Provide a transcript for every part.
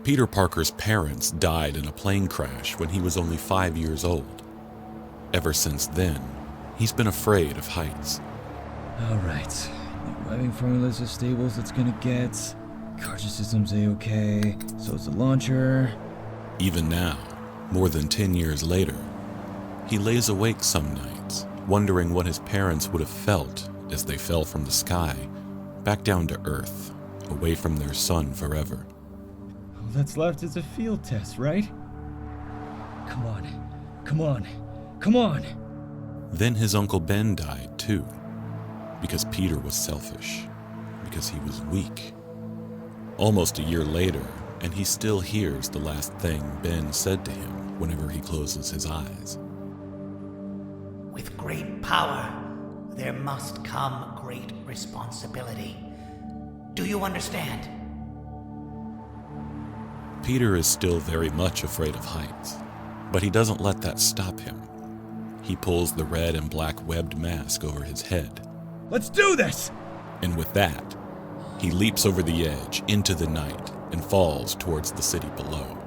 Peter Parker's parents died in a plane crash when he was only 5 years old. Ever since then, he's been afraid of heights. Alright, the webbing formula's as stable as it's gonna get. Cartridge system's A-okay, so is the launcher. Even now, more than 10 years later, he lays awake some nights, wondering what his parents would have felt as they fell from the sky, back down to Earth, away from their son forever. All that's left is a field test, right? Come on, come on, come on! Then his Uncle Ben died too, because Peter was selfish, because he was weak. Almost a year later, and he still hears the last thing Ben said to him whenever he closes his eyes. With great power, there must come great responsibility. Do you understand? Peter is still very much afraid of heights, but he doesn't let that stop him. He pulls the red and black webbed mask over his head. Let's do this! And with that, he leaps over the edge into the night and falls towards the city below.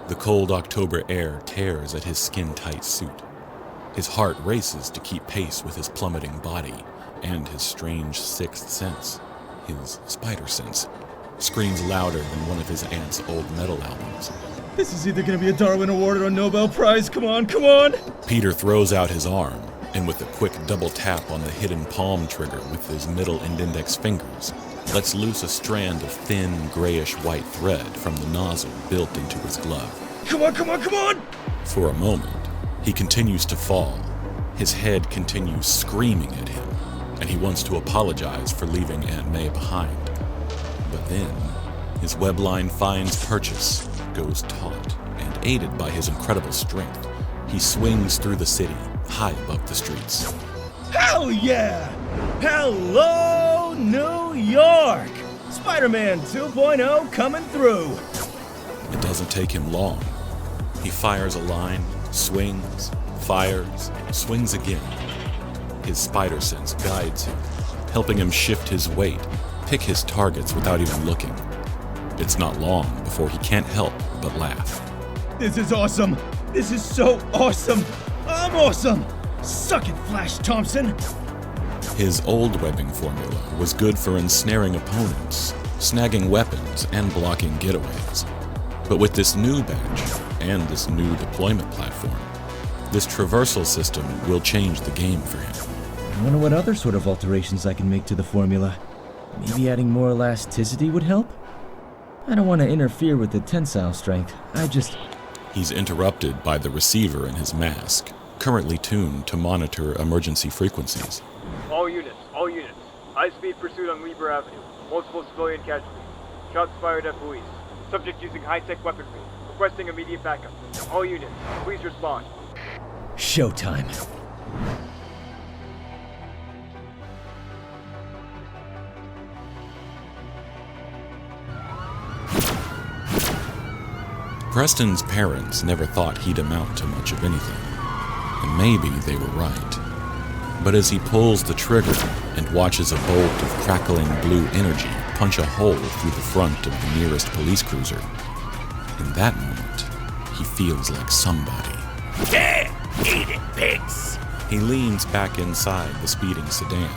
The cold October air tears at his skin-tight suit. His heart races to keep pace with his plummeting body, and his strange sixth sense, his spider sense, screams louder than one of his aunt's old metal albums. This is either gonna be a Darwin Award or a Nobel Prize, come on, come on! Peter throws out his arm, and with a quick double tap on the hidden palm trigger with his middle and index fingers, lets loose a strand of thin, grayish-white thread from the nozzle built into his glove. Come on, come on, come on! For a moment, he continues to fall. His head continues screaming at him, and he wants to apologize for leaving Aunt May behind. But then, his webline finds purchase, goes taut, and aided by his incredible strength, he swings through the city, high above the streets. Hell yeah! Hello, New York! Spider-Man 2.0 coming through! It doesn't take him long. He fires a line, swings, fires, swings again. His spider sense guides him, helping him shift his weight, pick his targets without even looking. It's not long before he can't help but laugh. This is awesome! This is so awesome! I'm awesome! Suck it, Flash Thompson! His old webbing formula was good for ensnaring opponents, snagging weapons, and blocking getaways. But with this new batch, and this new deployment platform, this traversal system will change the game for him. I wonder what other sort of alterations I can make to the formula. Maybe adding more elasticity would help? I don't want to interfere with the tensile strength. He's interrupted by the receiver in his mask, currently tuned to monitor emergency frequencies. All units. High-speed pursuit on Weber Avenue. Multiple civilian casualties. Shots fired at police. Subject using high-tech weaponry. Requesting immediate backup. All units, please respond. Showtime. Preston's parents never thought he'd amount to much of anything, and maybe they were right. But as he pulls the trigger and watches a bolt of crackling blue energy punch a hole through the front of the nearest police cruiser, in that moment, he feels like somebody. Yeah! Eat it, pigs! He leans back inside the speeding sedan,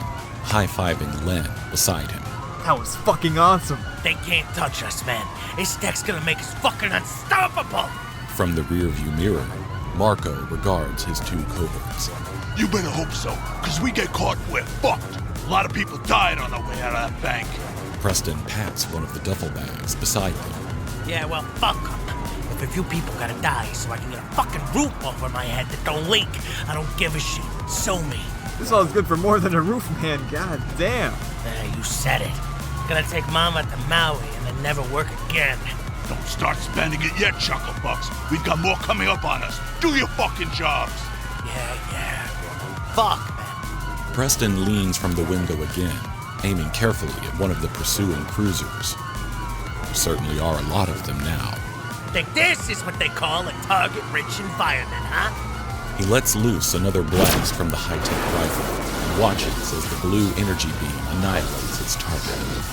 high-fiving Len beside him. That was fucking awesome. They can't touch us, man. This tech's gonna make us fucking unstoppable! From the rearview mirror, Marco regards his two cohorts. You better hope so, because we get caught, we're fucked. A lot of people died on the way out of that bank. Preston pats one of the duffel bags beside them. Yeah, well, fuck 'em. If a few people gotta die so I can get a fucking roof over my head that don't leak, I don't give a shit. So me. This all is good for more than a roof, man. God damn. You said it. Gonna take Mama to Maui and then never work again. Don't start spending it yet, Chucklebucks. We've got more coming up on us. Do your fucking jobs. Yeah. Fuck, man. Preston leans from the window again, aiming carefully at one of the pursuing cruisers. There certainly are a lot of them now. Think this is what they call a target-rich environment, huh? He lets loose another blast from the high-tech rifle and watches as the blue energy beam annihilates its target.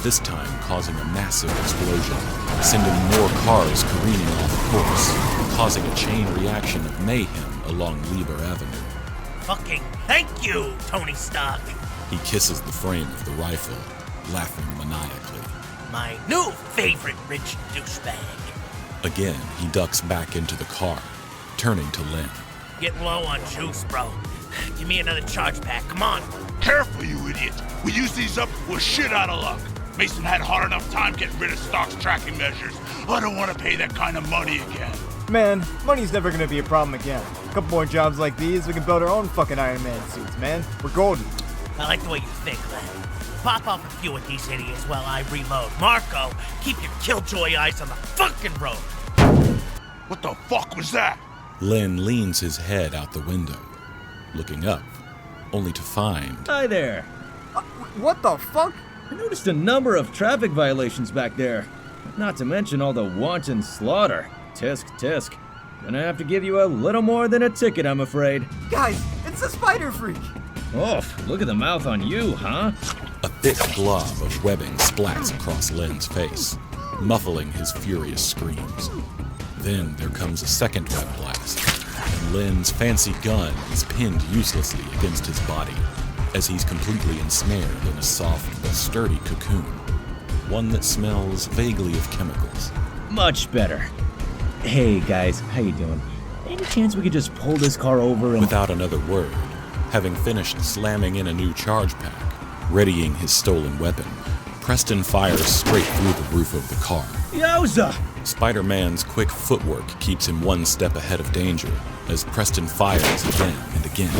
this time causing a massive explosion, sending more cars careening off course, causing a chain reaction of mayhem along Lieber Avenue. Fucking thank you, Tony Stark. He kisses the frame of the rifle, laughing maniacally. My new favorite rich douchebag. Again, he ducks back into the car, turning to Lynn. Getting low on juice, bro. Give me another charge pack, come on. Careful, you idiot. We use these up, we're shit out of luck. Mason had hard enough time getting rid of Stark's tracking measures. I don't want to pay that kind of money again. Man, money's never gonna be a problem again. A couple more jobs like these, we can build our own fucking Iron Man suits, man. We're golden. I like the way you think, Len. Pop off a few of these idiots while I reload. Marco, keep your killjoy eyes on the fucking road. What the fuck was that? Len leans his head out the window, looking up, only to find... Hi there. What the fuck? I noticed a number of traffic violations back there. Not to mention all the wanton slaughter. Tisk, tisk. Gonna have to give you a little more than a ticket, I'm afraid. Guys, it's the Spider Freak! Oof, look at the mouth on you, huh? A thick glob of webbing splats across Len's face, muffling his furious screams. Then there comes a second web blast, and Len's fancy gun is pinned uselessly against his body, as he's completely ensnared in a soft but sturdy cocoon, one that smells vaguely of chemicals. Much better. Hey guys, how you doing? Any chance we could just pull this car over and... Without another word, having finished slamming in a new charge pack, readying his stolen weapon, Preston fires straight through the roof of the car. Yowza! Spider-Man's quick footwork keeps him one step ahead of danger as Preston fires again and again,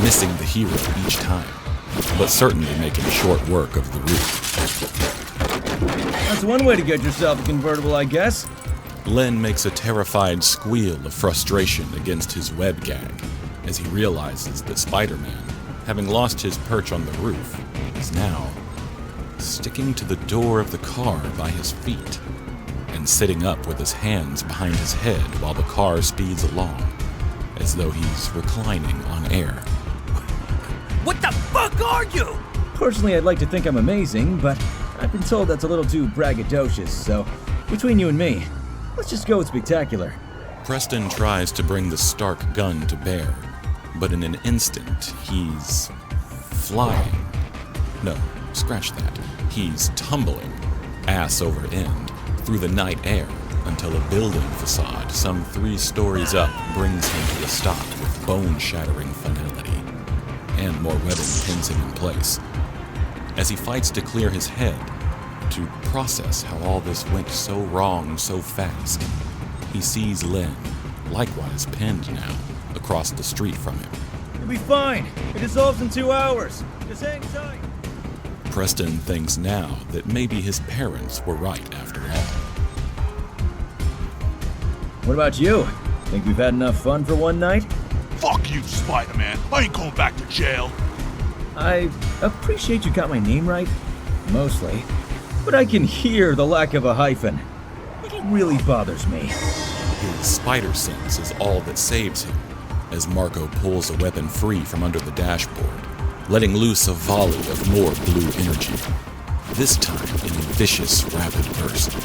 missing the hero each time, but certainly making short work of the roof. That's one way to get yourself a convertible, I guess. Len makes a terrified squeal of frustration against his web gag as he realizes that Spider-Man, having lost his perch on the roof, is now sticking to the door of the car by his feet and sitting up with his hands behind his head while the car speeds along, as though he's reclining on air. What the fuck are you? Personally, I'd like to think I'm amazing, but I've been told that's a little too braggadocious, so between you and me, let's just go with spectacular. Preston tries to bring the Stark gun to bear, but in an instant, he's flying. No, scratch that. He's tumbling, ass over end, through the night air until a building facade some 3 stories up brings him to a stop with bone-shattering finality, and more webbing pins him in place. As he fights to clear his head, to process how all this went so wrong so fast, he sees Len, likewise pinned now, across the street from him. You'll be fine. It dissolves in 2 hours. Just hang tight. Preston thinks now that maybe his parents were right after all. What about you? Think we've had enough fun for one night? Fuck you, Spider-Man. I ain't going back to jail. I appreciate you got my name right, mostly, but I can hear the lack of a hyphen. It really bothers me. His spider sense is all that saves him, as Marco pulls a weapon free from under the dashboard, letting loose a volley of more blue energy, this time in a vicious, rapid burst.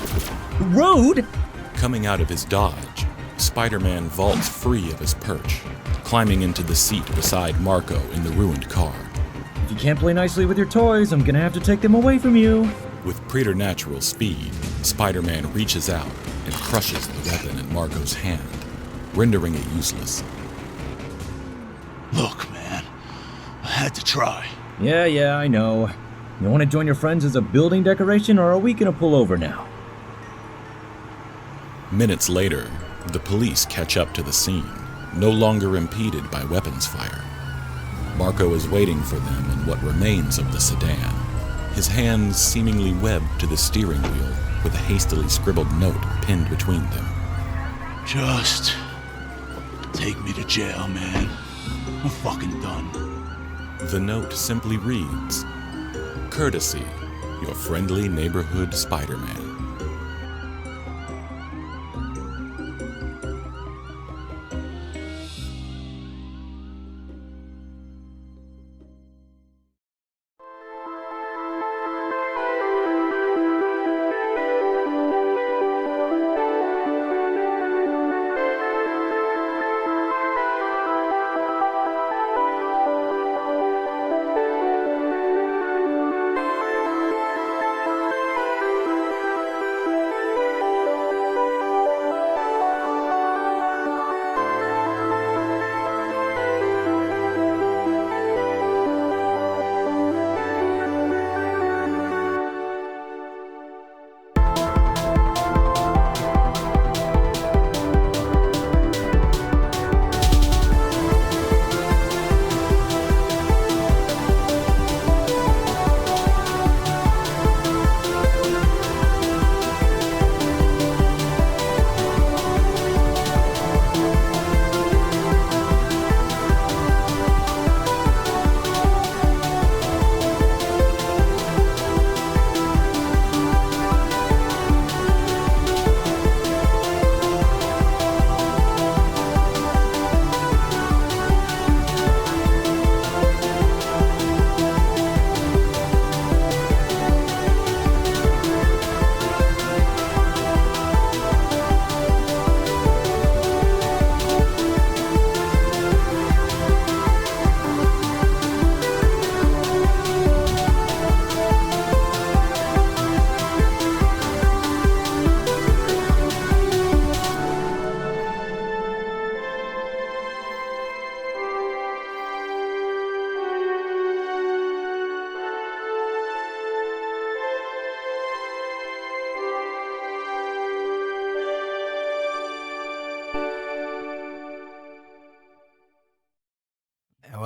Road? Coming out of his dodge, Spider-Man vaults free of his perch, climbing into the seat beside Marco in the ruined car. If you can't play nicely with your toys, I'm gonna have to take them away from you. With preternatural speed, Spider-Man reaches out and crushes the weapon in Marco's hand, rendering it useless. Look, man. I had to try. Yeah, I know. You want to join your friends as a building decoration, or are we gonna pull over now? Minutes later, the police catch up to the scene, no longer impeded by weapons fire. Marco is waiting for them in what remains of the sedan, his hands seemingly webbed to the steering wheel with a hastily scribbled note pinned between them. Just take me to jail, man. I'm fucking done. The note simply reads, "Courtesy, your friendly neighborhood Spider-Man."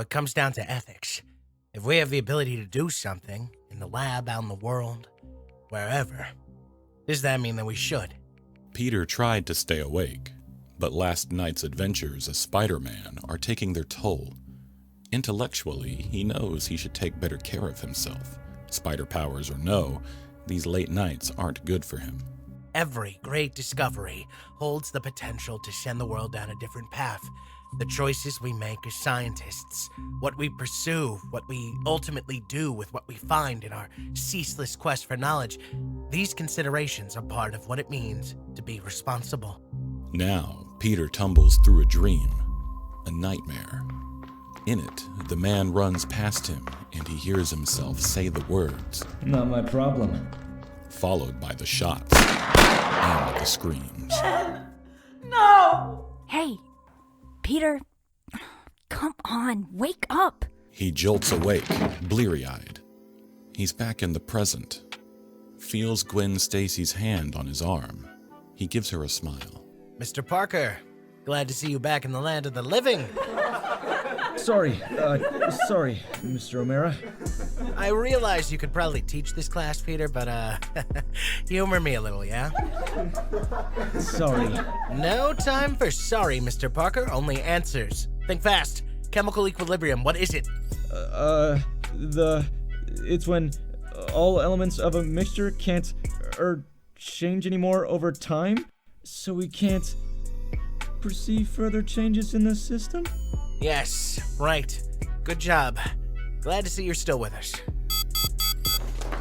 it comes down to ethics. If we have the ability to do something, in the lab, out in the world, wherever, does that mean that we should? Peter tried to stay awake, but last night's adventures as Spider-Man are taking their toll. Intellectually, he knows he should take better care of himself. Spider powers or no, these late nights aren't good for him. Every great discovery holds the potential to send the world down a different path. The choices we make as scientists, what we pursue, what we ultimately do with what we find in our ceaseless quest for knowledge, these considerations are part of what it means to be responsible. Now, Peter tumbles through a dream, a nightmare. In it, the man runs past him and he hears himself say the words, Not my problem. followed by the shots and the screams. No! Hey, Peter, come on, wake up. He jolts awake, bleary-eyed. He's back in the present. Feels Gwen Stacy's hand on his arm. He gives her a smile. Mr. Parker, glad to see you back in the land of the living. Sorry, Mr. O'Mara. I realize you could probably teach this class, Peter, but humor me a little, yeah? Sorry. No time for sorry, Mr. Parker, only answers. Think fast. Chemical equilibrium, what is it? It's when all elements of a mixture can't, change anymore over time, so we can't perceive further changes in the system? Yes, right. Good job. Glad to see you're still with us.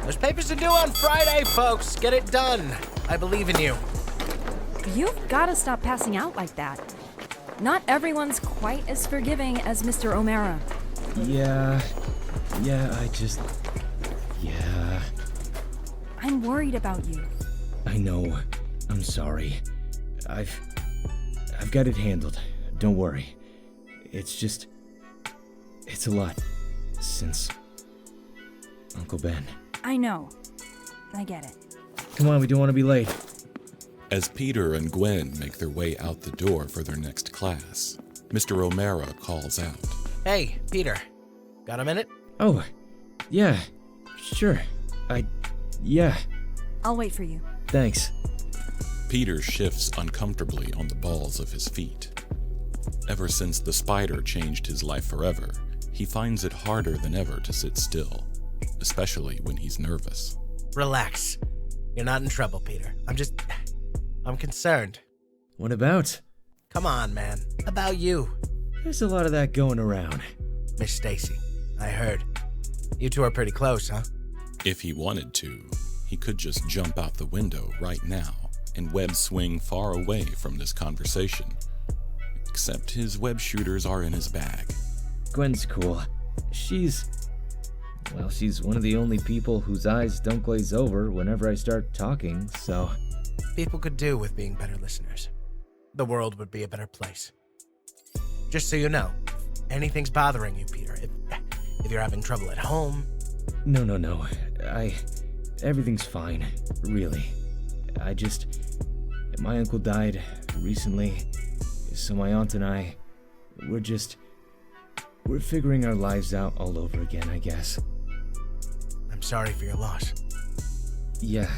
There's papers to do on Friday, folks. Get it done. I believe in you. You've got to stop passing out like that. Not everyone's quite as forgiving as Mr. O'Mara. Yeah, I'm worried about you. I know. I'm sorry. I've got it handled. Don't worry. It's a lot since Uncle Ben. I know. I get it. Come on, we don't want to be late. As Peter and Gwen make their way out the door for their next class, Mr. O'Mara calls out. Hey, Peter. Got a minute? Oh, yeah, sure. Yeah, I'll wait for you. thanks. Peter shifts uncomfortably on the balls of his feet. Ever since the spider changed his life forever, he finds it harder than ever to sit still, especially when he's nervous. Relax. You're not in trouble, Peter. I'm concerned. What about? Come on, man. About you. There's a lot of that going around. Miss Stacy, I heard. You two are pretty close, huh? If he wanted to, he could just jump out the window right now and web swing far away from this conversation. Except his web shooters are in his bag. Gwen's cool. She's one of the only people whose eyes don't glaze over whenever I start talking, so... People could do with being better listeners. The world would be a better place. Just so you know, if anything's bothering you, Peter, if you're having trouble at home... No. Everything's fine, really. My uncle died recently, so my aunt and I, we're figuring our lives out all over again, I guess. I'm sorry for your loss. Yeah,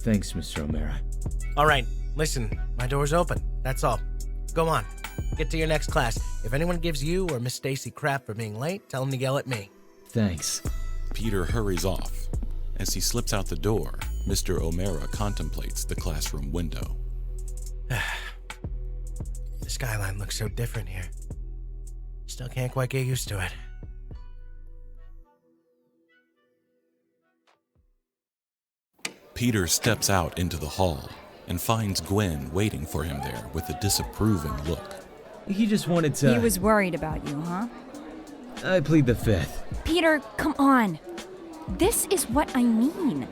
thanks, Mr. O'Mara. All right, listen, my door's open. That's all. Go on. Get to your next class. If anyone gives you or Miss Stacy crap for being late, tell them to yell at me. Thanks. Peter hurries off. As he slips out the door, Mr. O'Mara contemplates the classroom window. The skyline looks so different here. Still can't quite get used to it. Peter steps out into the hall and finds Gwen waiting for him there with a disapproving look. He just wanted to... He was worried about you, huh? I plead the fifth. Peter, come on. This is what I mean.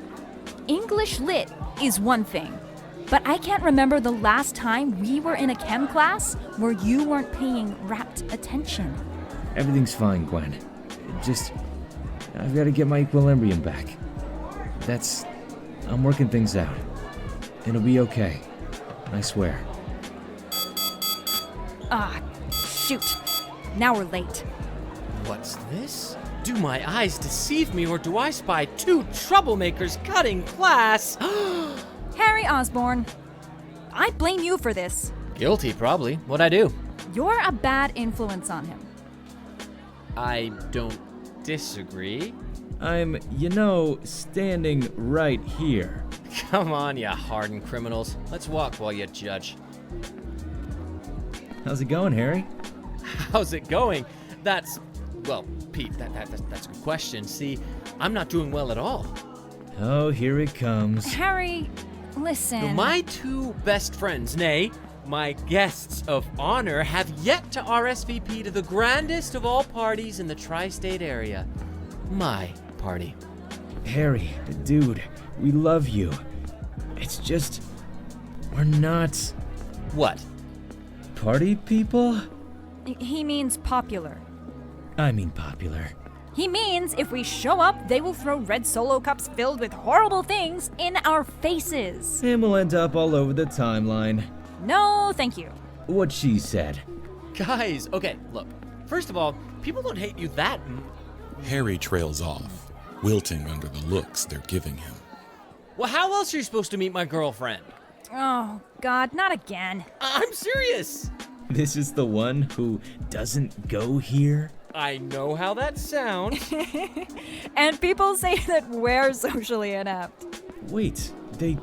English Lit is one thing, but I can't remember the last time we were in a chem class where you weren't paying rapt attention. Everything's fine, Gwen. I've got to get my equilibrium back. I'm working things out. It'll be okay. I swear. Ah, shoot. Now we're late. What's this? Do my eyes deceive me, or do I spy two troublemakers cutting class? Harry Osborn, I blame you for this. Guilty, probably. What'd I do? You're a bad influence on him. I don't disagree. I'm, standing right here. Come on, you hardened criminals. Let's walk while you judge. How's it going, Harry? How's it going? Well, Pete, that's a good question. See, I'm not doing well at all. Oh, here it comes. Harry, listen. My two best friends, nay, my guests of honor, have yet to RSVP to the grandest of all parties in the tri-state area. My party. Harry, dude, we love you. It's just, we're not What? party people? He means popular. I mean popular. He means if we show up, they will throw red Solo cups filled with horrible things in our faces. And we'll end up all over the timeline. No, thank you. What she said. Guys, okay, look. First of all, people don't hate you that Harry trails off, wilting under the looks they're giving him. Well, how else are you supposed to meet my girlfriend? Oh, God, not again. I'm serious. This is the one who doesn't go here? I know how that sounds. And people say that we're socially inept. Wait, they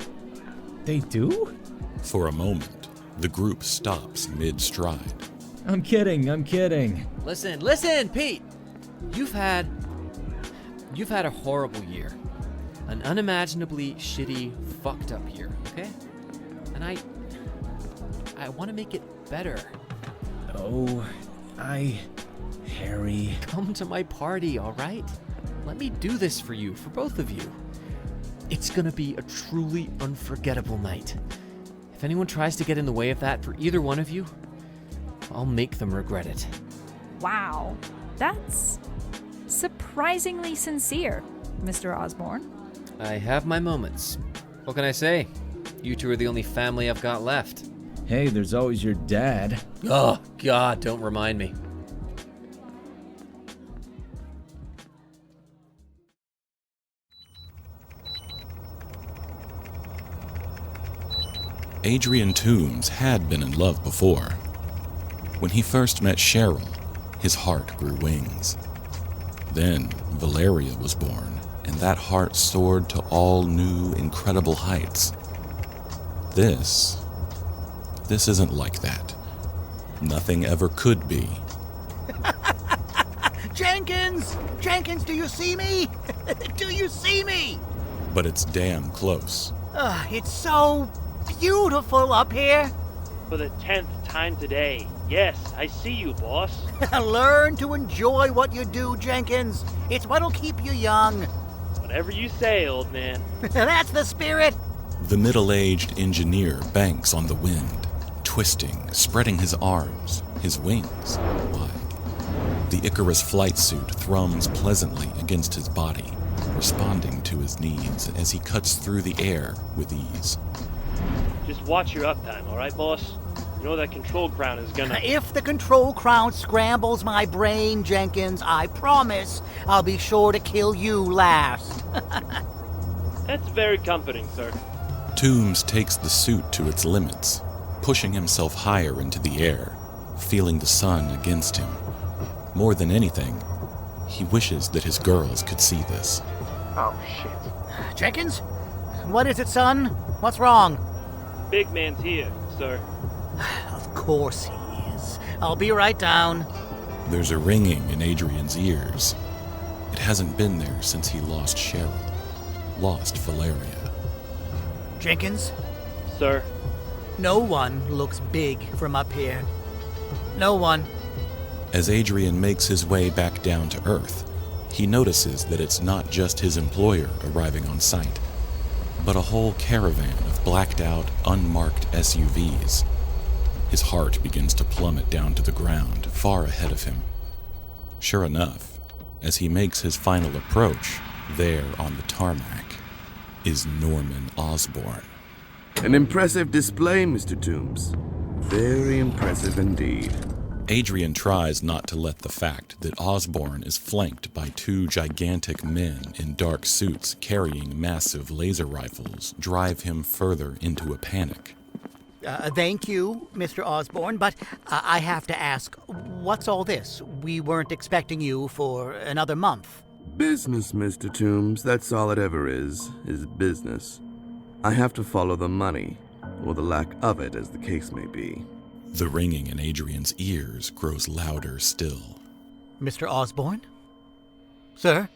do? For a moment, the group stops mid-stride. I'm kidding. Listen, Pete. You've had a horrible year. An unimaginably shitty, fucked up year, okay? And I want to make it better. Oh, Harry. Come to my party, all right? Let me do this for you, for both of you. It's gonna be a truly unforgettable night. If anyone tries to get in the way of that for either one of you, I'll make them regret it. Wow, that's surprisingly sincere, Mr. Osborn. I have my moments. What can I say? You two are the only family I've got left. Hey, there's always your dad. Oh, God, don't remind me. Adrian Toomes had been in love before. When he first met Cheryl, his heart grew wings. Then Valeria was born, and that heart soared to all new, incredible heights. This isn't like that. Nothing ever could be. Jenkins! Jenkins, do you see me? Do you see me? But it's damn close. It's so beautiful up here. For the 10th time today. Yes, I see you, boss. Learn to enjoy what you do, Jenkins. It's what'll keep you young. Whatever you say, old man. That's the spirit. The middle-aged engineer banks on the wind, twisting, spreading his arms, his wings wide. The Icarus flight suit thrums pleasantly against his body, responding to his needs as he cuts through the air with ease. Just watch your uptime, alright, boss? You know that control crown is gonna... If the control crown scrambles my brain, Jenkins, I promise I'll be sure to kill you last. That's very comforting, sir. Toomes takes the suit to its limits, pushing himself higher into the air, feeling the sun against him. More than anything, he wishes that his girls could see this. Oh, shit. Jenkins? What is it, son? What's wrong? Big man's here, sir. Of course he is. I'll be right down. There's a ringing in Adrian's ears. It hasn't been there since he lost Cheryl, lost Valeria. Jenkins? Sir? No one looks big from up here. No one. As Adrian makes his way back down to Earth, he notices that it's not just his employer arriving on site, but a whole caravan of blacked-out, unmarked SUVs. His heart begins to plummet down to the ground, far ahead of him. Sure enough, as he makes his final approach, there on the tarmac is Norman Osborn. An impressive display, Mr. Toomes. Very impressive indeed. Adrian tries not to let the fact that Osborn is flanked by two gigantic men in dark suits carrying massive laser rifles drive him further into a panic. Thank you, Mr. Osborn, but I have to ask, what's all this? We weren't expecting you for another month. Business, Mr. Toomes. That's all it ever is business. I have to follow the money, or the lack of it, as the case may be. The ringing in Adrian's ears grows louder still. Mr. Osborn? Sir?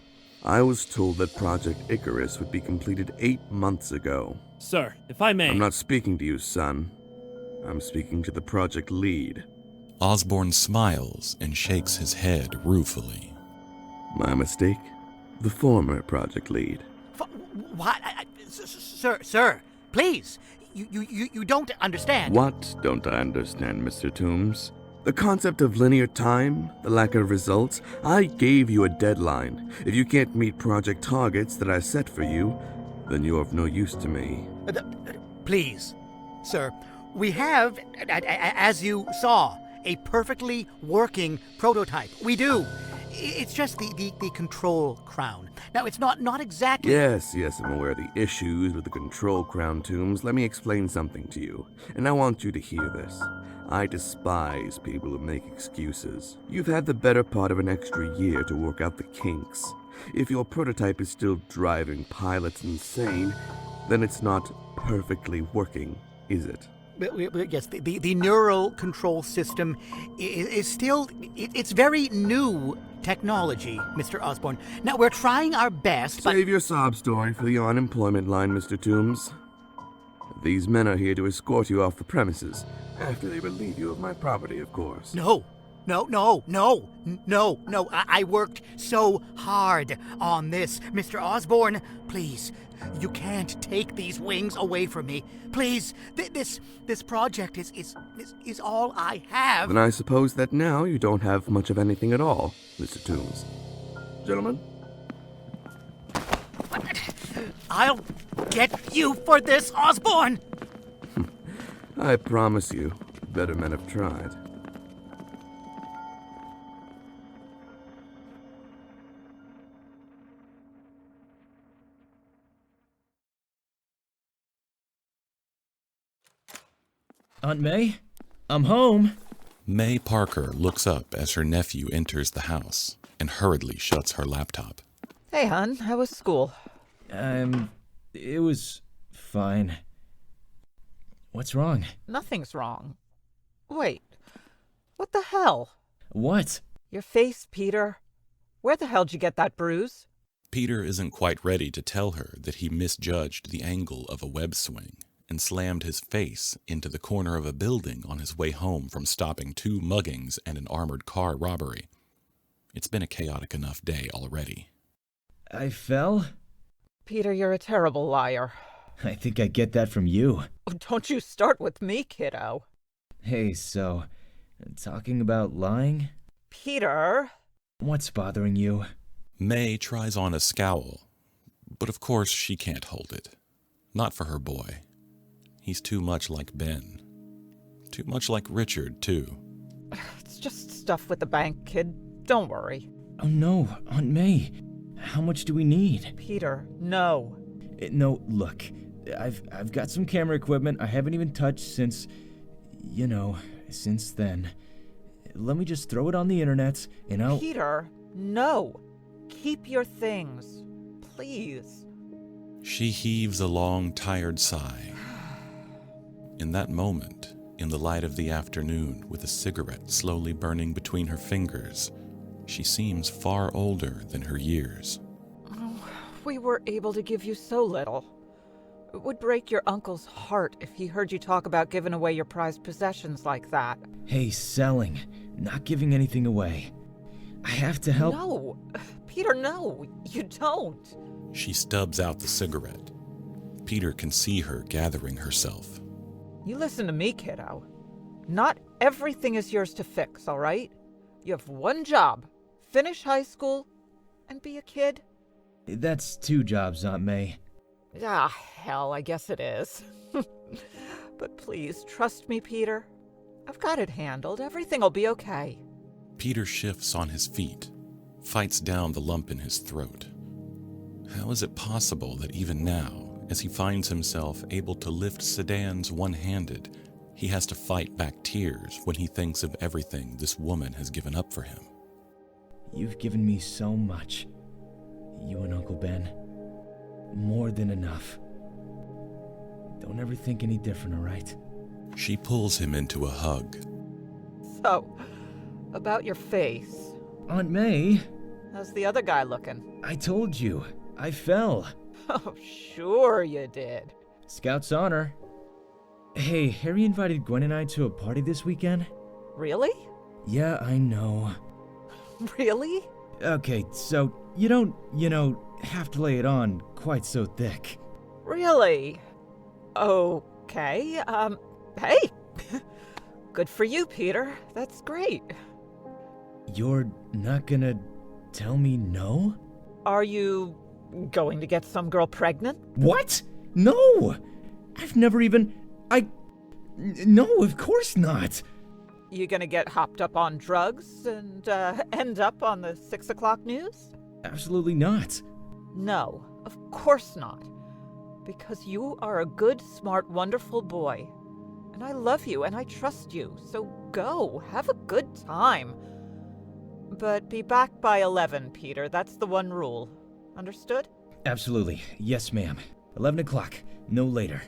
I was told that Project Icarus would be completed 8 months ago. Sir, if I may... I'm not speaking to you, son. I'm speaking to the project lead. Osborn smiles and shakes his head ruefully. My mistake? The former project lead. What? Sir, please. You don't understand. What don't I understand, Mr. Toomes? The concept of linear time, the lack of results. I gave you a deadline. If you can't meet project targets that I set for you, then you're of no use to me. Please, sir, we have, as you saw, a perfectly working prototype. We do. It's just the control crown. Now, it's not exactly... Yes, I'm aware of the issues with the control crown, Toomes. Let me explain something to you, and I want you to hear this. I despise people who make excuses. You've had the better part of an extra year to work out the kinks. If your prototype is still driving pilots insane, then it's not perfectly working, is it? Yes, the neural control system is still... It's very new technology, Mr. Osborn. Now, we're trying our best, but... Save your sob story for the unemployment line, Mr. Toomes. These men are here to escort you off the premises, after they relieve you of my property, of course. No. I worked so hard on this, Mr. Osborn. Please, you can't take these wings away from me. Please, this project is all I have. Then I suppose that now you don't have much of anything at all, Mr. Toomes. Gentlemen? I'll get you for this, Osborn! I promise you, better men have tried. Aunt May? I'm home. May Parker looks up as her nephew enters the house and hurriedly shuts her laptop. Hey, hon, how was school? It was fine. What's wrong? Nothing's wrong. Wait, what the hell? What? Your face, Peter. Where the hell did you get that bruise? Peter isn't quite ready to tell her that he misjudged the angle of a web swing and slammed his face into the corner of a building on his way home from stopping 2 muggings and an armored car robbery. It's been a chaotic enough day already. I fell? Peter, you're a terrible liar. I think I get that from you. Oh, don't you start with me, kiddo. Hey, so, talking about lying? Peter! What's bothering you? May tries on a scowl, but of course she can't hold it. Not for her boy. He's too much like Ben. Too much like Richard, too. It's just stuff with the bank, kid. Don't worry. Oh no, Aunt May. How much do we need? Peter, no. No, look. I've got some camera equipment I haven't even touched since then. Let me just throw it on the internet and I'll... Peter, no. Keep your things. Please. She heaves a long, tired sigh. In that moment, in the light of the afternoon, with a cigarette slowly burning between her fingers, she seems far older than her years. Oh, we were able to give you so little. It would break your uncle's heart if he heard you talk about giving away your prized possessions like that. Hey, selling, not giving anything away. I have to help... No! Peter, no! You don't! She stubs out the cigarette. Peter can see her gathering herself. You listen to me, kiddo. Not everything is yours to fix, all right? You have one job. Finish high school and be a kid. That's 2 jobs, Aunt May. Ah, hell, I guess it is. But please, trust me, Peter. I've got it handled. Everything will be okay. Peter shifts on his feet, fights down the lump in his throat. How is it possible that even now, as he finds himself able to lift sedans one-handed, he has to fight back tears when he thinks of everything this woman has given up for him? You've given me so much. You and Uncle Ben. More than enough. Don't ever think any different, all right? She pulls him into a hug. So, about your face. Aunt May? How's the other guy looking? I told you. I fell. Oh, sure you did. Scout's honor. Hey, Harry invited Gwen and I to a party this weekend. Really? Yeah, I know. Really? Okay, so you don't, have to lay it on quite so thick. Really? Okay, hey! Good for you, Peter. That's great. You're not gonna tell me no? Are you going to get some girl pregnant? What? No! I've never even... No, of course not! You gonna get hopped up on drugs and end up on the 6 o'clock news? Absolutely not. No, of course not. Because you are a good, smart, wonderful boy. And I love you and I trust you, so go, have a good time. But be back by 11, Peter. That's the one rule. Understood? Absolutely. Yes, ma'am. 11 o'clock. No later.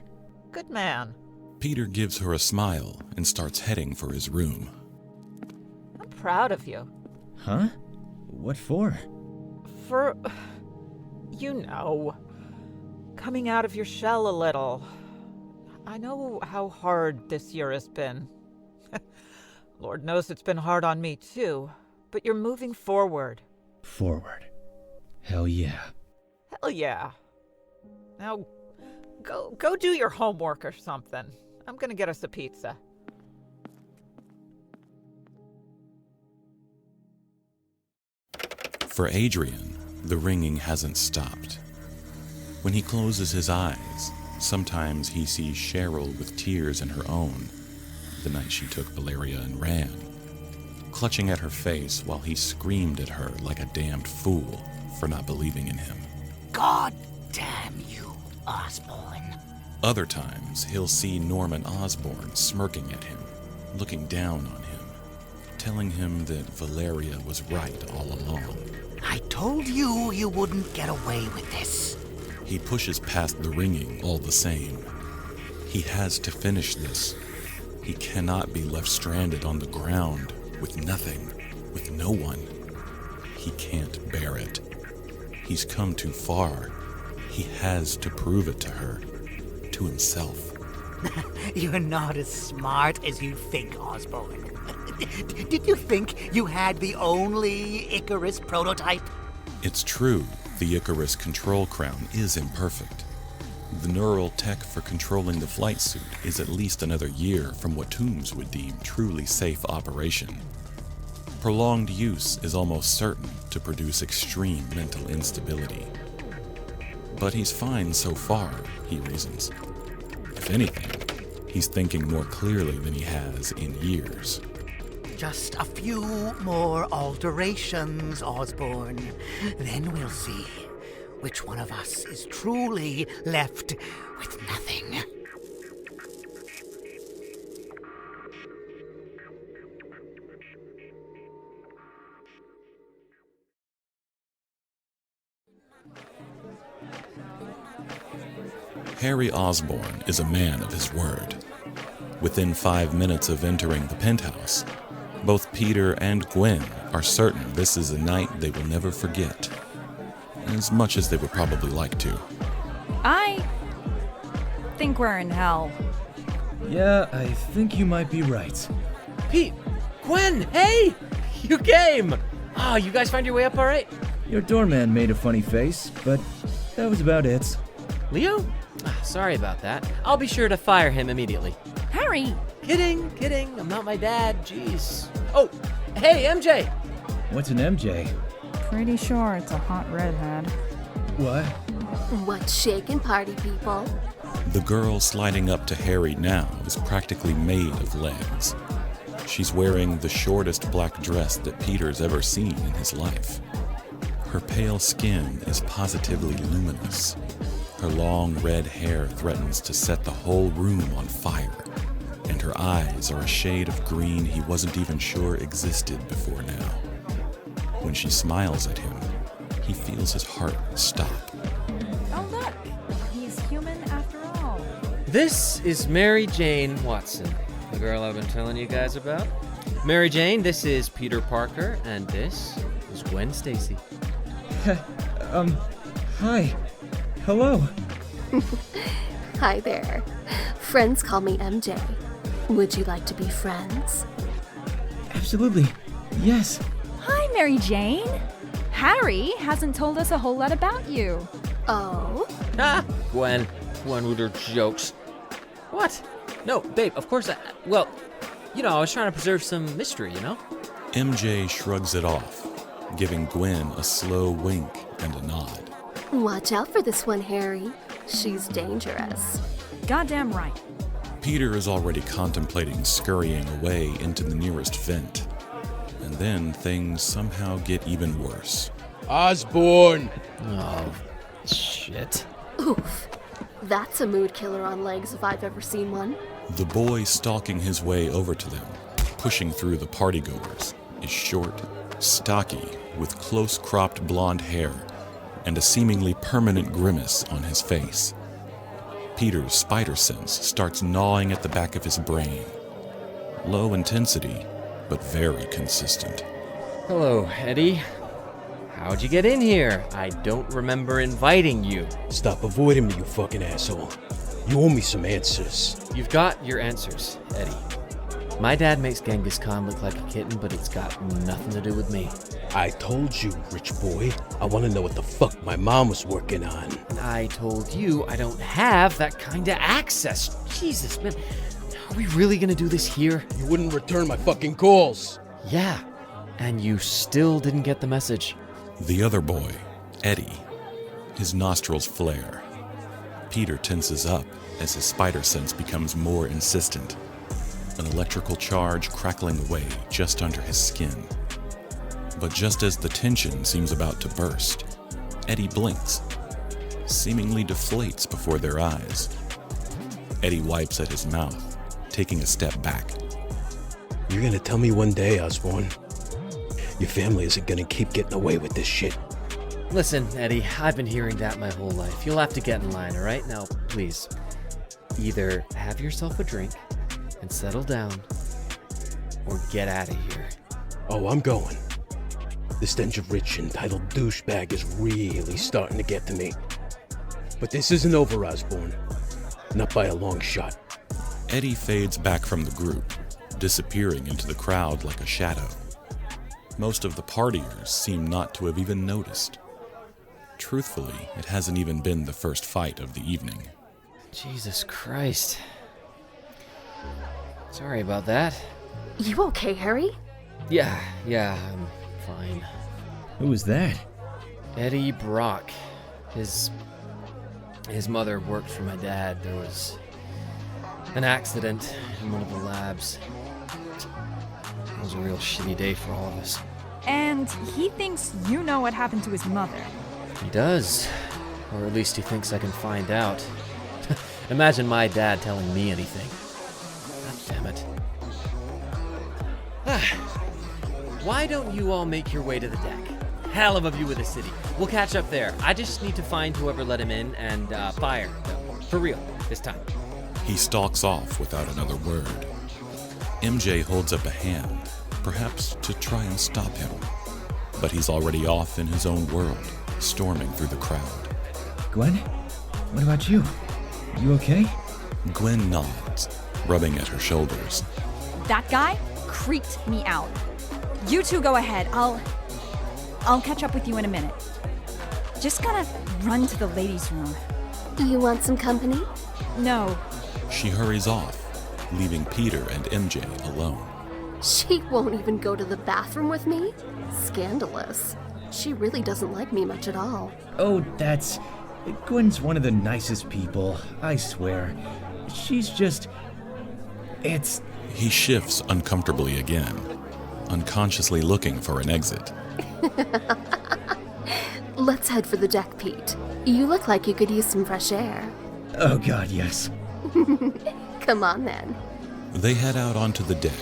Good man. Peter gives her a smile and starts heading for his room. I'm proud of you. Huh? What for? For... coming out of your shell a little. I know how hard this year has been. Lord knows it's been hard on me, too. But you're moving forward. Forward. Hell yeah. Hell yeah. Now, go do your homework or something. I'm gonna get us a pizza. For Adrian, the ringing hasn't stopped. When he closes his eyes, sometimes he sees Cheryl with tears in her own, the night she took Valeria and ran, clutching at her face while he screamed at her like a damned fool for not believing in him. God damn you, Osborn. Other times, he'll see Norman Osborn smirking at him, looking down on him, telling him that Valeria was right all along. I told you you wouldn't get away with this. He pushes past the ringing all the same. He has to finish this. He cannot be left stranded on the ground with nothing, with no one. He can't bear it. He's come too far. He has to prove it to her, to himself. You're not as smart as you think, Osborn. Did you think you had the only Icarus prototype? It's true, the Icarus control crown is imperfect. The neural tech for controlling the flight suit is at least another year from what Toomes would deem truly safe operation. Prolonged use is almost certain to produce extreme mental instability. But he's fine so far, he reasons. If anything, he's thinking more clearly than he has in years. Just a few more alterations, Osborn. Then we'll see which one of us is truly left with nothing. Harry Osborn is a man of his word. Within 5 minutes of entering the penthouse, both Peter and Gwen are certain this is a night they will never forget, as much as they would probably like to. I think we're in hell. Yeah, I think you might be right. Pete! Gwen! Hey! You came! Oh, you guys find your way up all right? Your doorman made a funny face, but that was about it. Leo? Sorry about that. I'll be sure to fire him immediately. Harry! Kidding. I'm not my dad. Jeez. Oh, hey, MJ! What's an MJ? Pretty sure it's a hot redhead. What? What's shaking, party people? The girl sliding up to Harry now is practically made of legs. She's wearing the shortest black dress that Peter's ever seen in his life. Her pale skin is positively luminous. Her long red hair threatens to set the whole room on fire, and her eyes are a shade of green he wasn't even sure existed before now. When she smiles at him, he feels his heart stop. Oh, look! He's human after all. This is Mary Jane Watson, the girl I've been telling you guys about. Mary Jane, this is Peter Parker, and this is Gwen Stacy. Hi. Hello. Hi there. Friends call me MJ. Would you like to be friends? Absolutely. Yes. Hi, Mary Jane. Harry hasn't told us a whole lot about you. Oh? Ah, Gwen with her jokes. What? No, babe, of course I was trying to preserve some mystery, you know? MJ shrugs it off, giving Gwen a slow wink and a nod. Watch out for this one, Harry. She's dangerous. Goddamn right. Peter is already contemplating scurrying away into the nearest vent. And then things somehow get even worse. Osborn! Oh, shit. Oof. That's a mood killer on legs if I've ever seen one. The boy stalking his way over to them, pushing through the partygoers, is short, stocky, with close-cropped blonde hair and a seemingly permanent grimace on his face. Peter's spider sense starts gnawing at the back of his brain. Low intensity, but very consistent. Hello, Eddie. How'd you get in here? I don't remember inviting you. Stop avoiding me, you fucking asshole. You owe me some answers. You've got your answers, Eddie. My dad makes Genghis Khan look like a kitten, but it's got nothing to do with me. I told you, rich boy. I want to know what the fuck my mom was working on. I told you I don't have that kind of access. Jesus, man. Are we really gonna do this here? You wouldn't return my fucking calls. Yeah, and you still didn't get the message. The other boy, Eddie, his nostrils flare. Peter tenses up as his spider sense becomes more insistent, an electrical charge crackling away just under his skin. But just as the tension seems about to burst, Eddie blinks, seemingly deflates before their eyes. Eddie wipes at his mouth, taking a step back. You're gonna tell me one day, Osborn, your family isn't gonna keep getting away with this shit. Listen, Eddie, I've been hearing that my whole life. You'll have to get in line, all right? Now, please, either have yourself a drink and settle down, or get out of here. Oh, I'm going. The stench of rich, entitled douchebag is really starting to get to me. But this isn't over, Osborn. Not by a long shot. Eddie fades back from the group, disappearing into the crowd like a shadow. Most of the partiers seem not to have even noticed. Truthfully, it hasn't even been the first fight of the evening. Jesus Christ. Sorry about that. You okay, Harry? Yeah, I'm fine. Who was that? Eddie Brock. His mother worked for my dad. There was an accident in one of the labs. It was a real shitty day for all of us. And he thinks you know what happened to his mother. He does. Or at least he thinks I can find out. Imagine my dad telling me anything. God damn it. Why don't you all make your way to the deck? Hell of a view of the city. We'll catch up there. I just need to find whoever let him in and fire them. For real, this time. He stalks off without another word. MJ holds up a hand, perhaps to try and stop him. But he's already off in his own world, storming through the crowd. Gwen? What about you? You okay? Gwen nods, rubbing at her shoulders. That guy creeped me out. You two go ahead. I'll catch up with you in a minute. Just gotta run to the ladies' room. You want some company? No. She hurries off, leaving Peter and MJ alone. She won't even go to the bathroom with me? Scandalous. She really doesn't like me much at all. Oh, Gwen's one of the nicest people, I swear. She's just... It's He shifts uncomfortably again, unconsciously looking for an exit. Let's head for the deck, Pete. You look like you could use some fresh air. Oh god, yes. Come on, then. They head out onto the deck.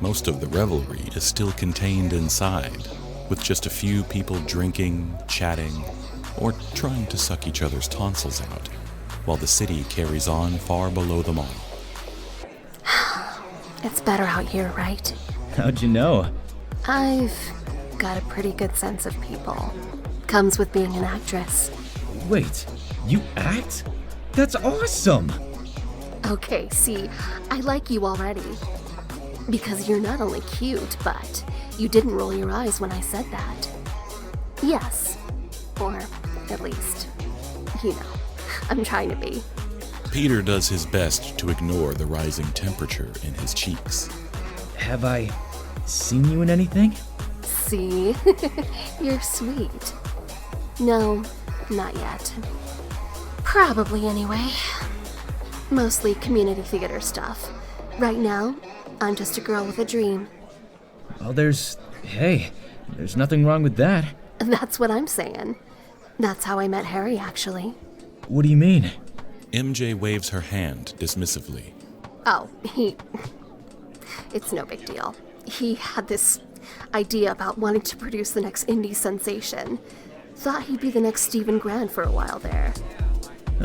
Most of the revelry is still contained inside, with just a few people drinking, chatting, or trying to suck each other's tonsils out, while the city carries on far below them all. It's better out here, right? How'd you know? I've got a pretty good sense of people. Comes with being an actress. Wait, you act? That's awesome! Okay, see, I like you already. Because you're not only cute, but you didn't roll your eyes when I said that. Yes. Or at least, you know, I'm trying to be. Peter does his best to ignore the rising temperature in his cheeks. Have I seen you in anything? See? You're sweet. No, not yet. Probably anyway. Mostly community theater stuff. Right now, I'm just a girl with a dream. Well, there's nothing wrong with that. That's what I'm saying. That's how I met Harry, actually. What do you mean? MJ waves her hand dismissively. Oh, it's no big deal. He had this idea about wanting to produce the next indie sensation. Thought he'd be the next Stephen Grant for a while there.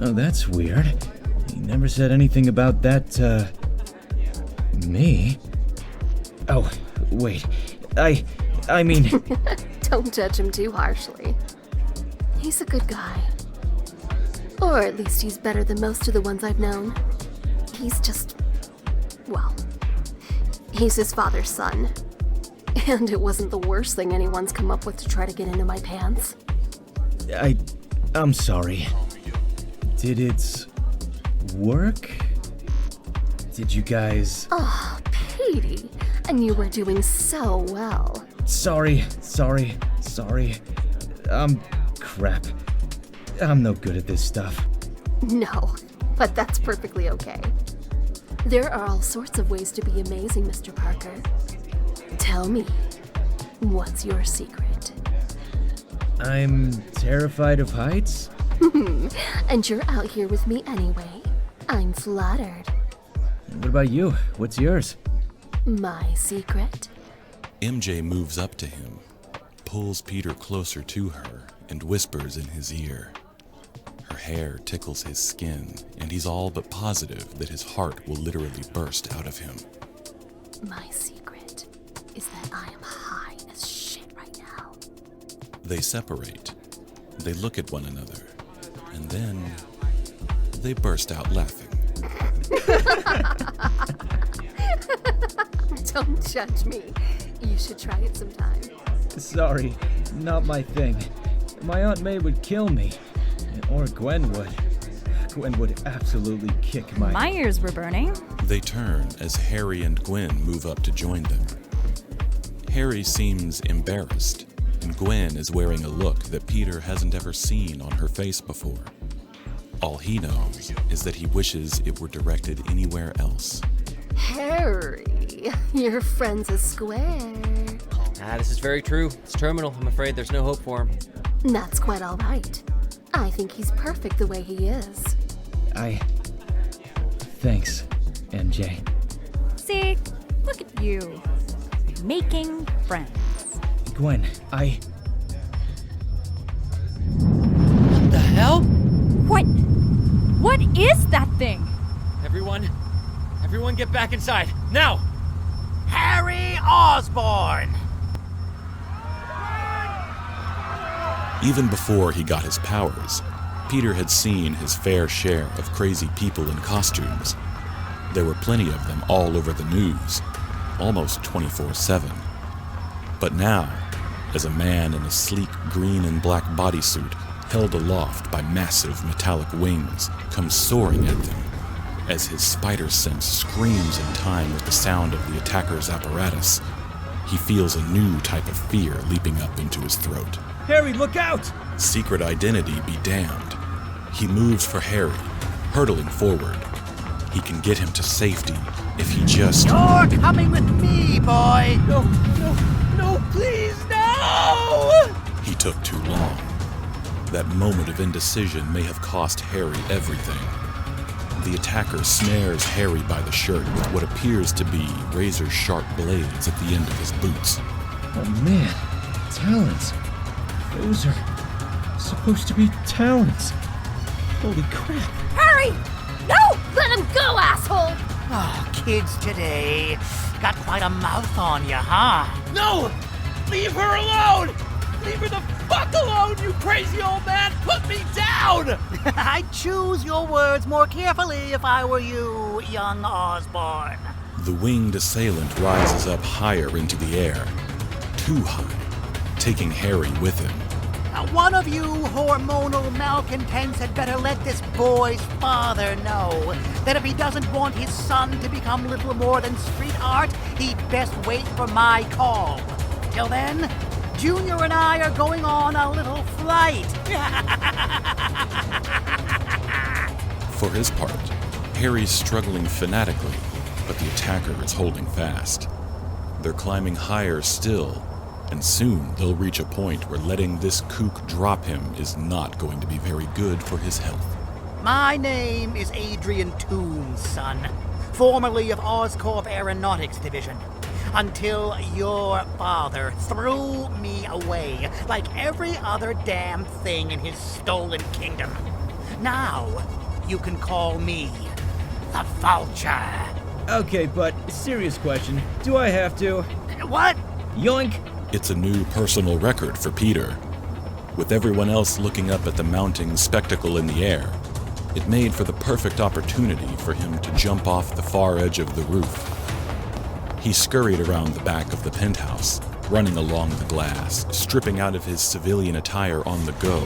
Oh, that's weird. He never said anything about that, me. Oh, wait. I mean... Don't judge him too harshly. He's a good guy. Or at least he's better than most of the ones I've known. He's just... well... he's his father's son. And it wasn't the worst thing anyone's come up with to try to get into my pants. I'm sorry. Did it work? Did you guys... Oh, Petey. And you were doing so well. Sorry. Crap. I'm no good at this stuff. No, but that's perfectly okay. There are all sorts of ways to be amazing, Mr. Parker. Tell me, what's your secret? I'm terrified of heights. And you're out here with me anyway. I'm flattered. What about you? What's yours? My secret? MJ moves up to him, pulls Peter closer to her, and whispers in his ear. Her hair tickles his skin, and he's all but positive that his heart will literally burst out of him. My secret is that I am high as shit right now. They separate. They look at one another, and then they burst out laughing. Don't judge me. You should try it sometime. Sorry, not my thing. My Aunt May would kill me. Or Gwen would. Gwen would absolutely kick my... My ears were burning. They turn as Harry and Gwen move up to join them. Harry seems embarrassed, and Gwen is wearing a look that Peter hasn't ever seen on her face before. All he knows is that he wishes it were directed anywhere else. Harry, your friend's a square. This is very true. It's terminal. I'm afraid there's no hope for him. That's quite all right. I think he's perfect the way he is. Thanks, MJ. See, look at you. Making friends. Gwen, What the hell? What is that thing? Everyone get back inside, now! Harry Osborn! Even before he got his powers, Peter had seen his fair share of crazy people in costumes. There were plenty of them all over the news, almost 24/7. But now, as a man in a sleek green and black bodysuit, held aloft by massive metallic wings, comes soaring at them, as his spider sense screams in time with the sound of the attacker's apparatus, he feels a new type of fear leaping up into his throat. Harry, look out! Secret identity be damned. He moves for Harry, hurtling forward. He can get him to safety, if he just... You're coming with me, boy! No, please, no! He took too long. That moment of indecision may have cost Harry everything. The attacker snares Harry by the shirt with what appears to be razor-sharp blades at the end of his boots. Oh man, talons. Those are supposed to be talons. Holy crap. Harry! No! Let him go, asshole! Oh, kids today. Got quite a mouth on you, huh? No! Leave her alone! Leave her the fuck alone, you crazy old man! Put me down! I'd choose your words more carefully if I were you, young Osborn. The winged assailant rises up higher into the air. Too high, taking Harry with him. One of you hormonal malcontents had better let this boy's father know that if he doesn't want his son to become little more than street art, he'd best wait for my call. Till then, Junior and I are going on a little flight. For his part, Harry's struggling fanatically, but the attacker is holding fast. They're climbing higher still, and soon they'll reach a point where letting this kook drop him is not going to be very good for his health. My name is Adrian Toomes, son, formerly of Oscorp Aeronautics Division, until your father threw me away like every other damn thing in his stolen kingdom. Now, you can call me the Vulture. Okay, but serious question. Do I have to? What? Yoink! It's a new personal record for Peter. With everyone else looking up at the mounting spectacle in the air, it made for the perfect opportunity for him to jump off the far edge of the roof. He scurried around the back of the penthouse, running along the glass, stripping out of his civilian attire on the go,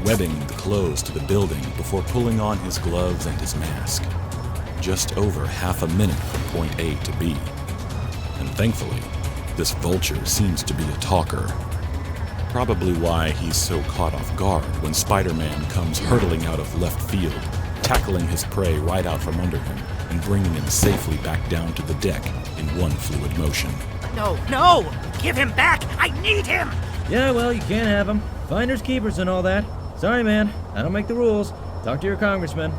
webbing the clothes to the building before pulling on his gloves and his mask. Just over half a minute from point A to B. And thankfully, this Vulture seems to be a talker. Probably why he's so caught off guard when Spider-Man comes hurtling out of left field, tackling his prey right out from under him and bringing him safely back down to the deck in one fluid motion. No! Give him back! I need him! Yeah, well, you can't have them. Finders keepers and all that. Sorry, man. I don't make the rules. Talk to your congressman.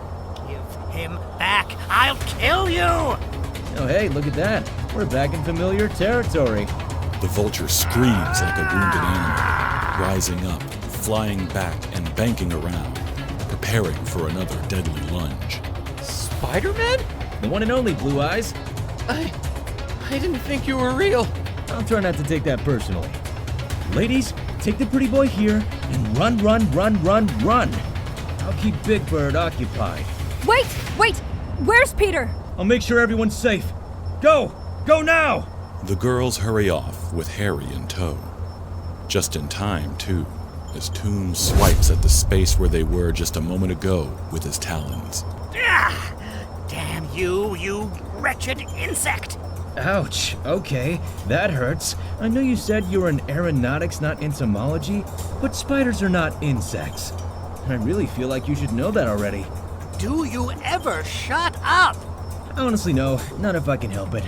Give him back! I'll kill you! Oh, hey, look at that. We're back in familiar territory. The Vulture screams like a wounded animal, rising up, flying back, and banking around, preparing for another deadly lunge. Spider-Man? The one and only, Blue Eyes. I didn't think you were real. I'll try not to take that personally. Ladies, take the pretty boy here and run. I'll keep Big Bird occupied. Wait! Where's Peter? I'll make sure everyone's safe. Go now! The girls hurry off with Harry in tow. Just in time, too, as Toomes swipes at the space where they were just a moment ago with his talons. Damn you wretched insect! Ouch, okay, that hurts. I know you said you were in aeronautics, not entomology, but spiders are not insects. And I really feel like you should know that already. Do you ever shut up? Honestly, no, not if I can help it.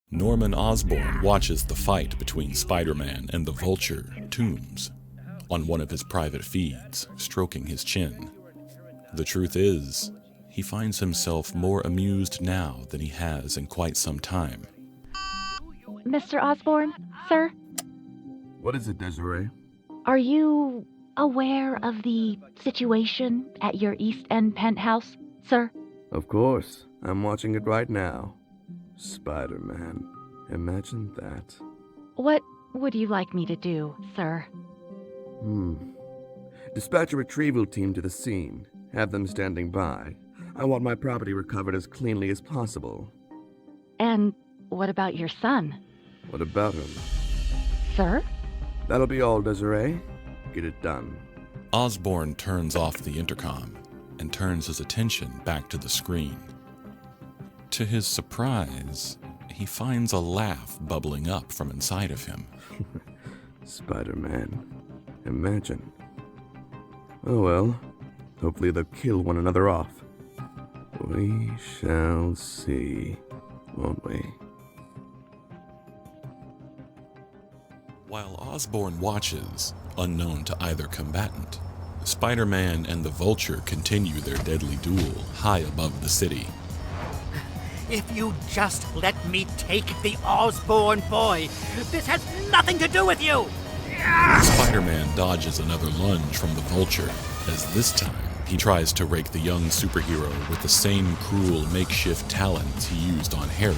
Norman Osborn watches the fight between Spider-Man and the Vulture, Toomes, on one of his private feeds, stroking his chin. The truth is, he finds himself more amused now than he has in quite some time. Mr. Osborn, sir? What is it, Desiree? Are you aware of the situation at your East End penthouse, sir? Of course. I'm watching it right now. Spider-Man. Imagine that. What would you like me to do, sir? Dispatch a retrieval team to the scene. Have them standing by. I want my property recovered as cleanly as possible. And what about your son? What about him? Sir? That'll be all, Desiree. Get it done. Osborn turns off the intercom and turns his attention back to the screen. To his surprise, he finds a laugh bubbling up from inside of him. Spider-Man. Imagine. Oh well, Hopefully they'll kill one another off. We shall see, won't we? While Osborn watches, unknown to either combatant, Spider-Man and the Vulture continue their deadly duel high above the city. If you just let me take the Osborn boy, this has nothing to do with you! Spider-Man dodges another lunge from the Vulture, as this time he tries to rake the young superhero with the same cruel makeshift talons he used on Harry.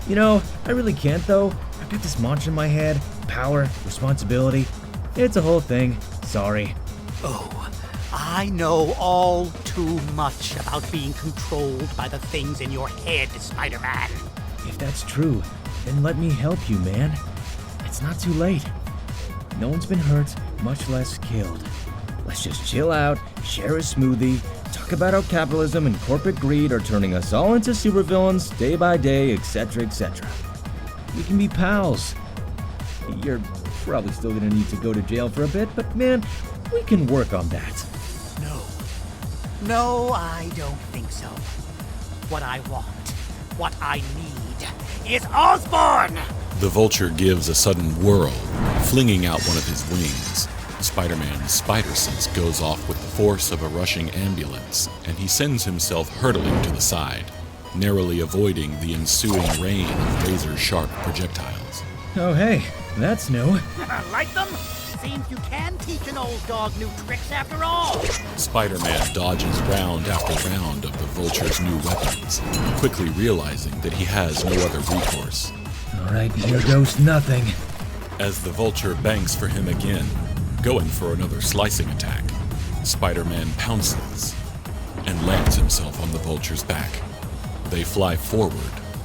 You know, I really can't though. I've got this mantra in my head. Power, responsibility. It's a whole thing. Sorry. Oh, I know all too much about being controlled by the things in your head, Spider-Man. If that's true, then let me help you, man. It's not too late. No one's been hurt, much less killed. Let's just chill out, share a smoothie, talk about how capitalism and corporate greed are turning us all into supervillains day by day, etc., etc. We can be pals. You're probably still gonna need to go to jail for a bit, but man, we can work on that. No, I don't think so. What I want, what I need, is Osborn! The Vulture gives a sudden whirl, flinging out one of his wings. Spider-Man's spider sense goes off with the force of a rushing ambulance, and he sends himself hurtling to the side, narrowly avoiding the ensuing rain of razor-sharp projectiles. Oh hey, that's new. Like them? Seems you can teach an old dog new tricks after all. Spider-Man dodges round after round of the Vulture's new weapons, quickly realizing that he has no other recourse. Alright, here goes nothing. As the Vulture banks for him again, going for another slicing attack, Spider-Man pounces and lands himself on the Vulture's back. They fly forward,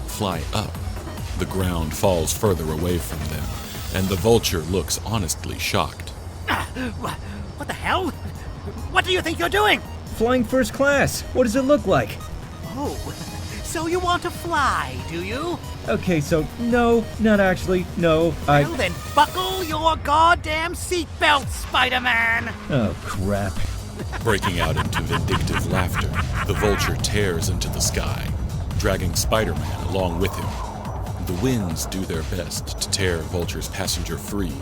fly up. The ground falls further away from them, and the Vulture looks honestly shocked. What the hell? What do you think you're doing? Flying first class. What does it look like? Oh, so you want to fly, do you? Okay, so no, not actually. No, Well then, buckle your goddamn seatbelt, Spider-Man! Oh, crap. Breaking out into vindictive laughter, the Vulture tears into the sky, dragging Spider-Man along with him. The winds do their best to tear Vulture's passenger free,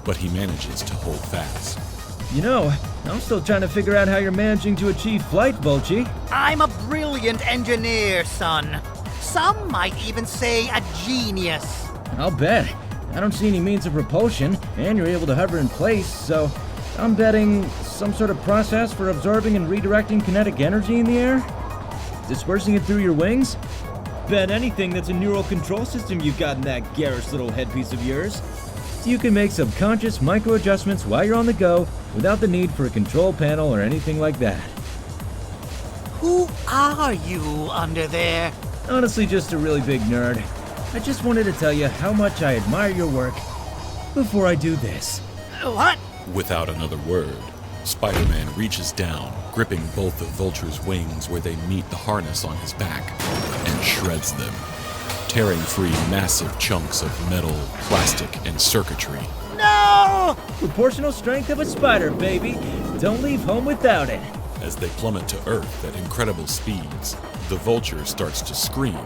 but he manages to hold fast. You know, I'm still trying to figure out how you're managing to achieve flight, Vulture. I'm a brilliant engineer, son. Some might even say a genius. I'll bet. I don't see any means of propulsion, and you're able to hover in place, so I'm betting some sort of process for absorbing and redirecting kinetic energy in the air? Dispersing it through your wings? Bet anything that's a neural control system you've got in that garish little headpiece of yours. So you can make subconscious micro-adjustments while you're on the go without the need for a control panel or anything like that. Who are you under there? Honestly, just a really big nerd. I just wanted to tell you how much I admire your work before I do this. What? Without another word, Spider-Man reaches down, gripping both the Vulture's wings where they meet the harness on his back, and shreds them, tearing free massive chunks of metal, plastic, and circuitry. No! Proportional strength of a spider, baby. Don't leave home without it. As they plummet to Earth at incredible speeds, the Vulture starts to scream,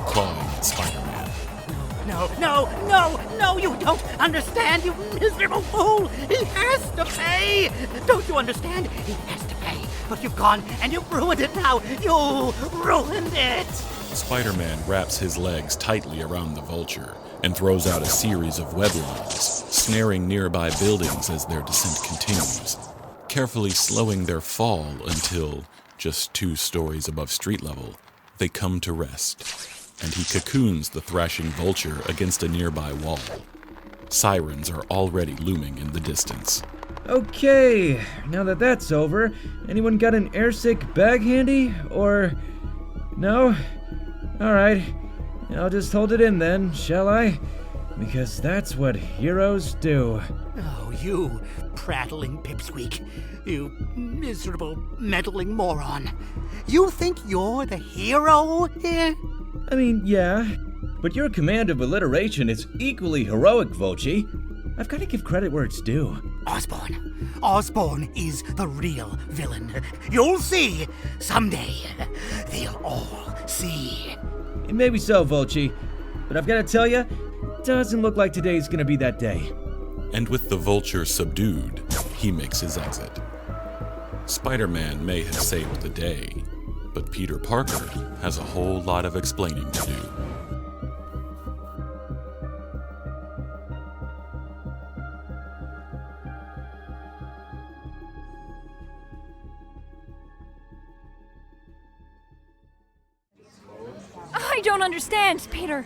clawing at Spider-Man. No, you don't understand, you miserable fool! He has to pay! Don't you understand? He has to pay. But you've gone and you've ruined it now! You ruined it! Spider-Man wraps his legs tightly around the Vulture and throws out a series of web lines, snaring nearby buildings as their descent continues, carefully slowing their fall until, just 2 stories above street level, they come to rest, and he cocoons the thrashing Vulture against a nearby wall. Sirens are already looming in the distance. Okay, now that that's over, anyone got an airsick bag handy? Or... no? Alright, I'll just hold it in then, shall I? Because that's what heroes do. Oh, you prattling pipsqueak. You miserable, meddling moron. You think you're the hero here? I mean, yeah. But your command of alliteration is equally heroic, Vulture. I've got to give credit where it's due. Osborn. Osborn is the real villain. You'll see. Someday, they'll all see. Maybe so, Vulture. But I've got to tell you, doesn't look like today's gonna be that day. And with the Vulture subdued, he makes his exit. Spider-Man may have saved the day, but Peter Parker has a whole lot of explaining to do. I don't understand, Peter.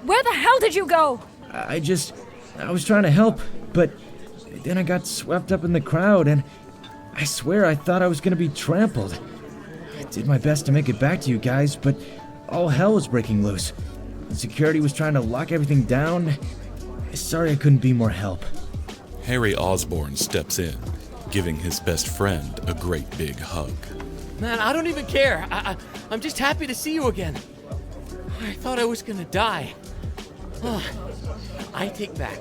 Where the hell did you go? I was trying to help, but then I got swept up in the crowd, and I swear I thought I was gonna be trampled. I did my best to make it back to you guys, but all hell was breaking loose. Security was trying to lock everything down. Sorry I couldn't be more help. Harry Osborn steps in, giving his best friend a great big hug. Man, I don't even care. I'm just happy to see you again. I thought I was gonna die. I take back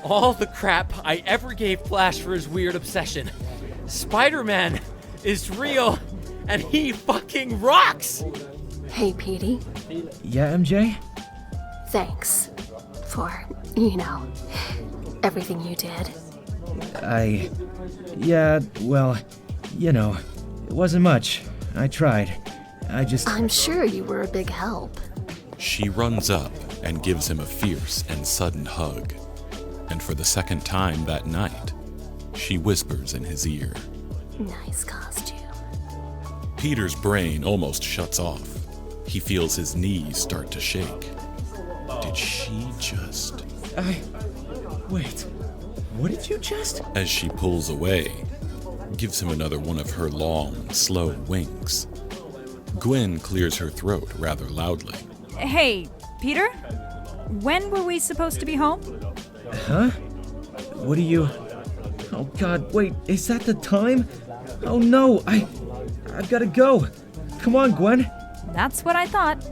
all the crap I ever gave Flash for his weird obsession. Spider-Man is real, and he fucking rocks! Hey, Petey. Yeah, MJ? Thanks for, everything you did. Yeah, well, it wasn't much. I tried. I'm sure you were a big help. She runs up and gives him a fierce and sudden hug. And for the second time that night, she whispers in his ear. Nice costume. Peter's brain almost shuts off. He feels his knees start to shake. Did she just... Wait, what did you just... As she pulls away, gives him another one of her long, slow winks. Gwen clears her throat rather loudly. Hey, Peter? When were we supposed to be home? Huh? What do you... Oh God, wait, is that the time? Oh no, I've gotta go. Come on, Gwen. That's what I thought.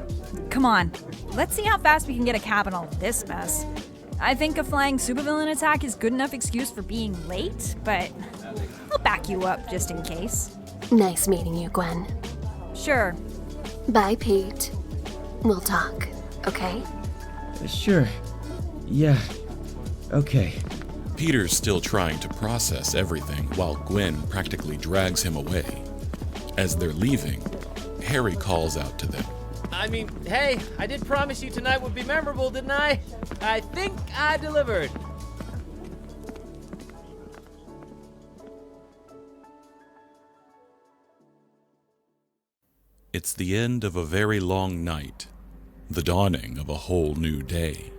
Come on, let's see how fast we can get a cab in all this mess. I think a flying supervillain attack is good enough excuse for being late, but I'll back you up just in case. Nice meeting you, Gwen. Sure. Bye, Pete. We'll talk, okay? Sure. Yeah. Okay. Peter's still trying to process everything while Gwen practically drags him away. As they're leaving, Harry calls out to them. I mean, hey, I did promise you tonight would be memorable, didn't I? I think I delivered. It's the end of a very long night, the dawning of a whole new day.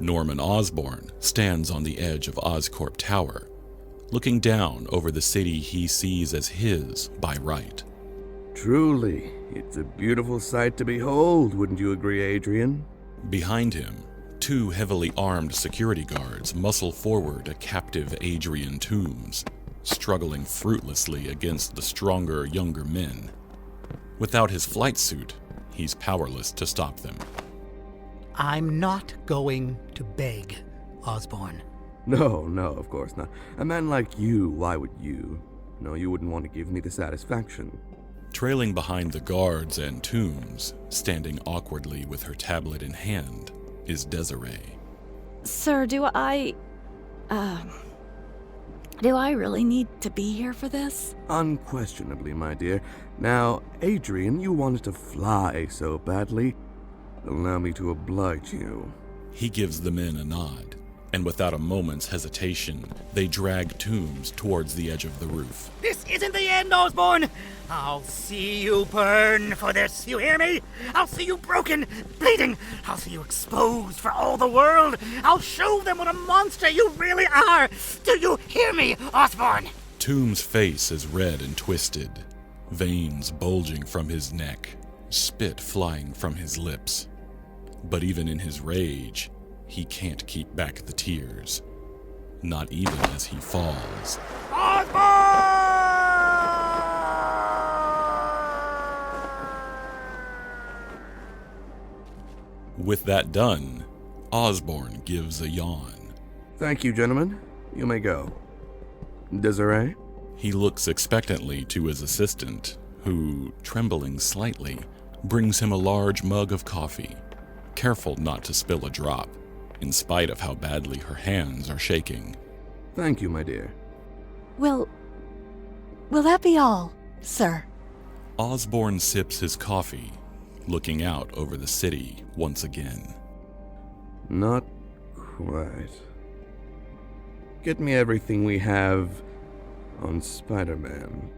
Norman Osborn stands on the edge of Oscorp Tower, looking down over the city he sees as his by right. Truly, it's a beautiful sight to behold, wouldn't you agree, Adrian? Behind him, two heavily armed security guards muscle forward a captive Adrian Toomes, struggling fruitlessly against the stronger, younger men. Without his flight suit, he's powerless to stop them. I'm not going to beg, Osborn. No, of course not. A man like you, why would you? No, you wouldn't want to give me the satisfaction. Trailing behind the guards and Toomes, standing awkwardly with her tablet in hand, is Desiree. Sir, do I really need to be here for this? Unquestionably, my dear. Now, Adrian, you wanted to fly so badly. Allow me to oblige you. He gives the men a nod, and without a moment's hesitation, they drag Toomes towards the edge of the roof. This isn't the end, Osborn! I'll see you burn for this, you hear me? I'll see you broken, bleeding. I'll see you exposed for all the world. I'll show them what a monster you really are. Do you hear me, Osborn? Toomes' face is red and twisted, veins bulging from his neck, spit flying from his lips. But even in his rage, he can't keep back the tears. Not even as he falls. With that done, Osborn gives a yawn. Thank you, gentlemen. You may go. Desiree? He looks expectantly to his assistant, who, trembling slightly, brings him a large mug of coffee, careful not to spill a drop, in spite of how badly her hands are shaking. Thank you, my dear. Will that be all, sir? Osborn sips his coffee, looking out over the city once again. Not quite. Get me everything we have on Spider-Man.